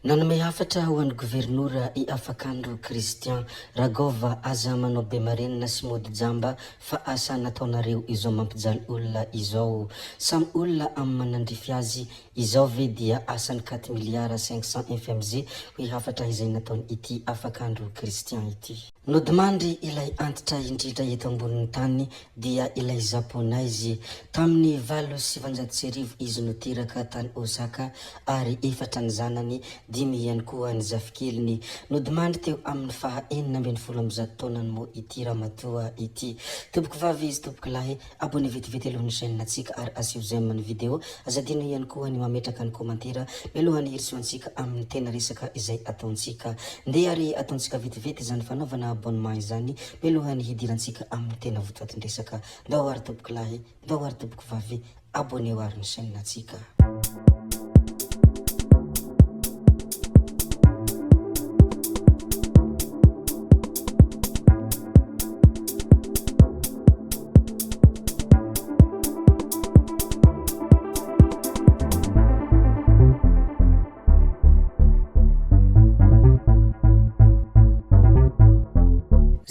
Nanome hafatra ho an'ny gouvernoura I Afakandro Christian Ragova aza manao be marenina sy mody jamba fa asa nataonareo izao mampijaly olona izao. Samy olona amin'ny manandrify azy izao ve dia asany 4 milliards 500 FMZ ho hafatra izay nataony ity Afakandro Christian ity. Nodimandry ilay antitra indrindra eto ambonin'ny tany dia ilay japonaizy tamin'ny 700 izy noteraka tany Osaka ary 4 ny zanany 5 ihany koa ny zafikeliny. Nodimandry teo amin'ny faha 4 taonany mo ity ramatoa ity. Tompoko vavy izy tompoko lahy, abonné vetivety alohan'ny chaîne antsika ary asivo zay amin'ny vidéo. Azadino ihany koa ny mametraka ny komantera mialohany hirisuantsika amin'ny tena resaka izay ataontsika. Ndeha ary ataontsika vetivety izany fanaovana abonnement izany mialohany hidirantsika amin'ny tena votoatin-dresaka. Ndao ary tompoko lahy, ndao ary tompoko vavy, abonné ho ary ny chaîne antsika.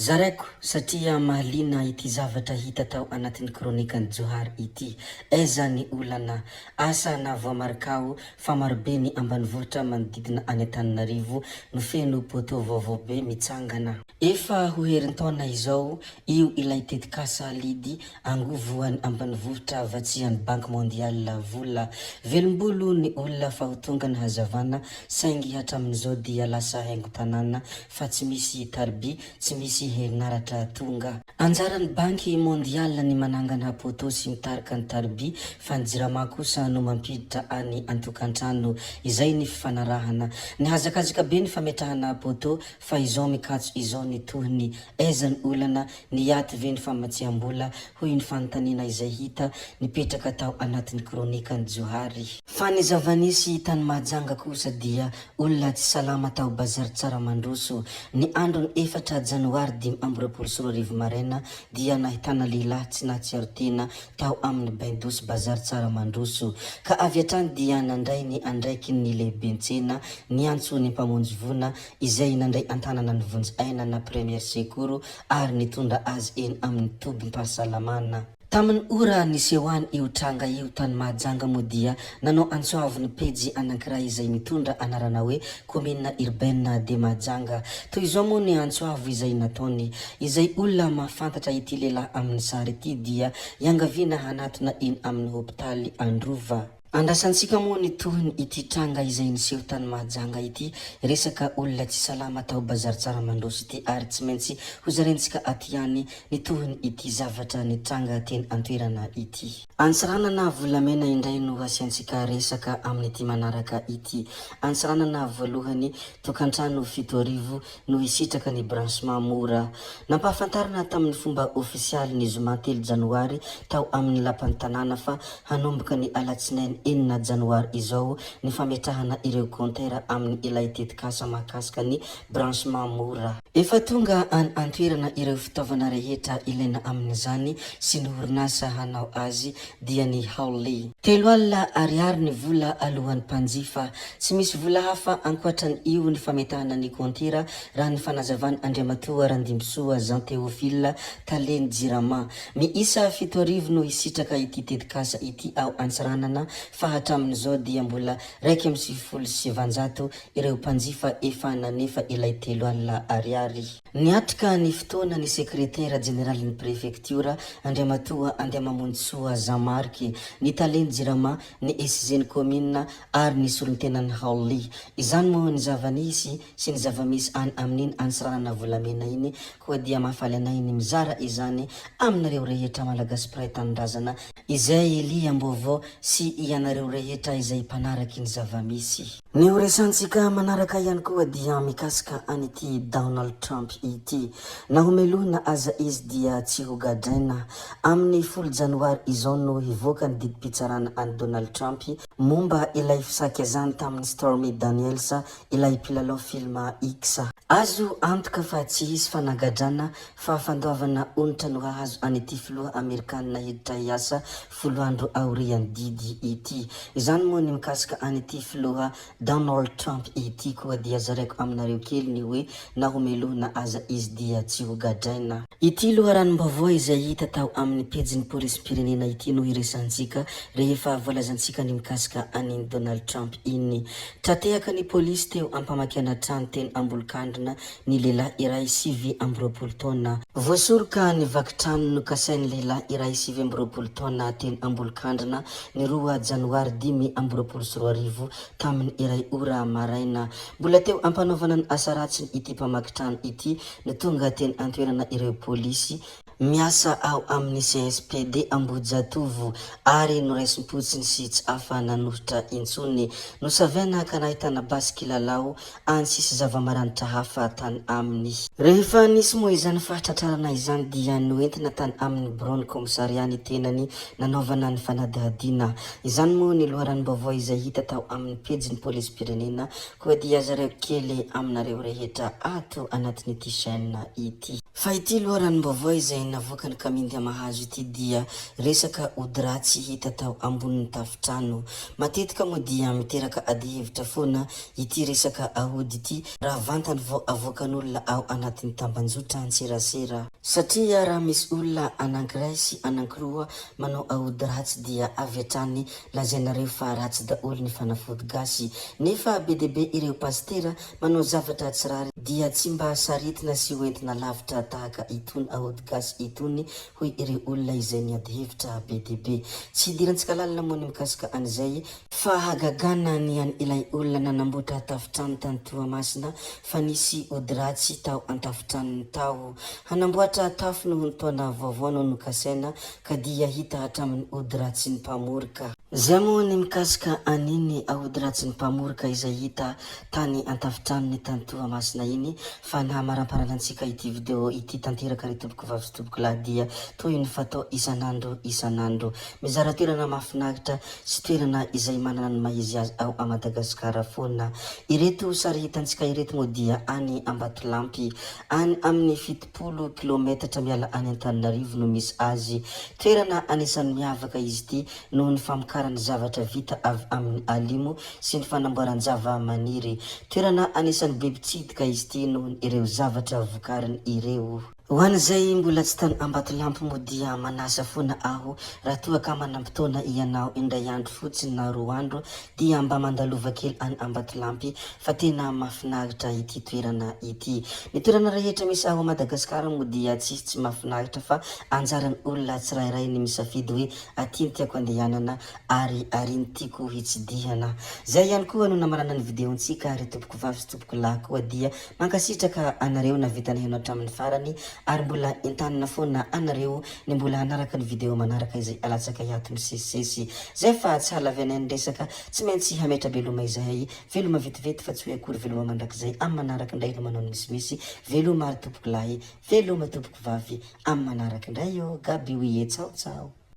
Zaraiko satria mahalina ity zavatra hita tao anatin'ny kronikan'ny Johary ity. Eza ny olana asa na voamarikao fa marobe ny ambanivohitra manodidina any Antananarivo no feno poto vaovao be mitsangana. Efa ho herin-taona izao io ilay tetikasa lidy angovoan'ny ambanivohitra vatsian'ny Banque Mondiale vola. Velombolo ny olona fa ho tonga ny hazavana saingy hatramin'izao dia lasa haingo tanàna fa tsy misy tarby, tsy misy herinaratra tonga. Anjaran'ny Banque Mondiale ny manangana poto sy mitarika ny tarby fa ny jirama kosa no mampiditra any antokantrano. Izay ny fifanarahana. Ny hazakazaka be ny fametrahana poto fa izao mikatso izao ny tohiny. Eza ny olana ny yaty ve ny famatsiam-bola hoy ny fanontaniana izay hita nipetraka tao anatin'ny kronikan'ny Johary. Fa ny zavanisy tany Mahajanga kosa dia olona tsy salama tao bazary tsara mandroso. Ny andro ny 4 Janoary 2024 maraina dia nahitana lehilahy tsy nahatsiaro tena tao amin'ny baindosy bazary tsara mandroso. Ka avy hatrany dia nandray ny andraiky ny lehibentsena ny antso ny mpamonjy vona izay nandray antanana ny vonjy aina na première secours ary nitondra azy eny amin'ny tobim-pahasalamana. Tamin'ny ora nisehoany io tranga io tany Mahajanga moa dia nanao antsoavo ny pejy anankiray izay mitondra anarana hoe commune urbaine de Mahajanga. Toy izao moa ny antsoavo izay nataony. Izay olona mahafantatra ity lehilahy amin'ny sary ity dia iangaviana hanatona eny amin'ny hopitaly Androva. Andrasantsika moa ny tohiny ity tranga izay niseho tany Mahajanga ity, resaka olona tsy salama tao bazary tsara mandroso ity ary tsy maintsy hozarentsika aty ihany ny tohiny ity zavatra ny tranga teny antoerana ity. Antsiranana volamena indray no asiantsika resaka amin'ny ity manaraka ity. Antsiranana voalohany tokantrano 7 no isitraka ny branchement mora. Nampahafantarina tamin'ny fomba ofisialy ny zoma 3 Janoary tao amin'ny lapan'ny tanàna fa hanomboka ny alatsinainy 4 Janoary izao ny fametrahana ireo compteur amin'ny ilay tetikasa mahakasika ny branchement mora. Efa tonga any antoerana ireo fitaovana rehetra ilaina amin'izany sy ny orinasa hanao azy dia ny Hawley. 3 alina ariary ny vola alohan'ny mpanjifa. Tsy misy vola hafa ankoatran io ny fametahana ny compteur raha ny fanazavana Andriamatoa Randimsoa Jean Théophile Taleny Jirama. Miisa 7 no isitraka ity tetikasa ity ao Antsiranana fa hatramin'izao dia mbola 1,700 ireo mpanjifa efa nanefa ilay 3 alina ariary. Niatrika ny fotoana ny sekretera generaly ny prefecture Andriamatoa Andiamamonjisoa Jean-Marc, ny Taleny Jirama, ny SG ny commune ary ny solontenan'ny Hawley. Izany moa ny zavanisy sy ny zavamisy any amin'iny Antsiranana volamena iny koa dia mahafaly anay ny mizara izany aminareo rehetra malagasy pray tanindrazana izay Eliam-Baovao sy ianareo rehetra izay mpanaraky ny zavamisy. Ny horesantsika manaraka ihany koa dia mikasika an'ity Donald Trump ity. Nahomelona aza izy dia tsy ho gadraina. Amin'ny 10 Janoary izao no hivoaka ny didim-pitsarana any Donald Trump momba ilay fisakazany tamin'ny Stormy Daniels ilay mpilalao film X. Azo antoka fa tsy hisy fanagadrana fa fandoavana onitra no hahazo an'ity filoha Amerikanina hiditra hiasa 10 andro aorian'ny didy ity. ity. Izany moa ny mikasika an'ity filoha Donald Trump ity koa dia zaraiko aminareo kely ny hoe na homelona aza izy dia tsy hogadraina. Ity loharanom-baovao izay hita tao amin'ny pejin'ny polisim-pirenena ity no hiresantsika rehefa voalazantsika ny mikasika an'iny Donald Trump iny. Tratehaka ny polisy teo ampamakiana trano teny Ambolokandrina ny lehilahy iray 7 taona. Voasoroka ny vakitrano nokasain'ny lehilahy iray 7 taona teny Ambolokandrina ny 2 Janoary 2024 tamin'ny iray ora maraina. Mbola teo ampanaovana ny asa ratsiny ity mpamakitrano ity no tonga teny antoerana ireo polisy miasa ao amin'ny CSPD Ambojatovo ary noraisim-potsiny sy tsy afa nanohitra intsony. Nosavena ka nahitana basy kilalao any sisy zava-maranitra hafa tany aminy. Rehefa nisy moa izany fahatratrarana izany dia noentina tany amin'ny Brown Commissariat ny tenany nanaovana ny fanadihadina. Izany moa ny loharanom-baovao izay hita tao amin'ny pejin'ny polisim-pirenena koa dia zareo kely aminareo rehetra ato anatin'ity chaîne ity. Fa ity loharanom-baovao izay navoaka ny Kamindia Mahazo ity dia resaka ody ratsy hita tao ambonin'ny tafitrano. Matetika moa dia miteraka adi-hevitra foana ity resaka ahody ity raha vantany vao avoakan'olona ao anatin'ny tambanjotra antserasera. Satria raha misy olona anankiray sy anankiroa manao ahody ratsy dia avy hatrany lazainareo fa ratsy daholo ny fanafody gasy. Nefa be dia be ireo pastera manao zavatra tsirary dia tsy mba saritina sy hoentina lavitra tahaka itony ahody gasy itony hoy ireo olona izay niady hevitra be dia be. Tsy hidirantsika lalina moa ny mikasika an'izay fa hagagana ny any ilay olona nanamboatra tafitrano tany Toamasina fa nisy ody ratsy tao an-tafitranony tao. Hanamboatra tafo noho ny taona vaovao no nokasaina ka dia hita hatramin'ny ody ratsy ny mpamorika. Zay moa ny mikasika an'iny ahody ratsy ny mpamorika izay hita tany an-tafitranony tany Toamasina iny. Fa nahamaramparana ity video ity tanteraka ry tompoko vavy sy tompoko lahy dia toy ny fatao isanandro. Mizara toerana mahafinaritra sy toerana izay manana ny mahizy azy ao a Madagasikara foana. Ireto sary hitantsika ireto moa dia any Ambatolampy any amin'ny 70 kilometatra miala any Antananarivo no misy azy. Toerana anisan'ny miavaka izy ity noho ny famokarany zavatra vita avy amin'ny alimo sy ny fanamboarany zava-maniry. Toerana anisan'ny be mpitsidika izy ity noho ireo zavatra vokariny ireo. Ho an'izay mbola tsy tany Ambatolampy moa dia manasa foana aho raha toa ka manam-potoana ianao indray andro fotsiny na 2 andro dia mba mandalova kely any Ambatolampy fa tena mahafinaritra ity toerana ity. Ny toerana rehetra misy ao Madagasikara moa dia tsy mahafinaritra fa anjaran'ny olona tsirairay ny misafidy hoe aty ny tiako andehanana ary ny tiako hitsidihana. Zay ihany koa no namarana ny videontsika ry tompoko vavy sy tompoko lahy koa dia mankasitraka anareo na vitana heno hatramin'ny farany ary mbola entanina foana anareo ny mbola hanaraka ny video manaraka izay alatsaka hiato misesisesy. Zay fa tsy halavana ny resaka tsy maintsy hametra veloma izay veloma vetivety fa tsy hoe akory veloma mandrakizay amin'ny manaraka indray no manao ny misimisy veloma ary tompoko lahy veloma tompoko vavy amin'ny manaraka indray io gaby hoe tsao.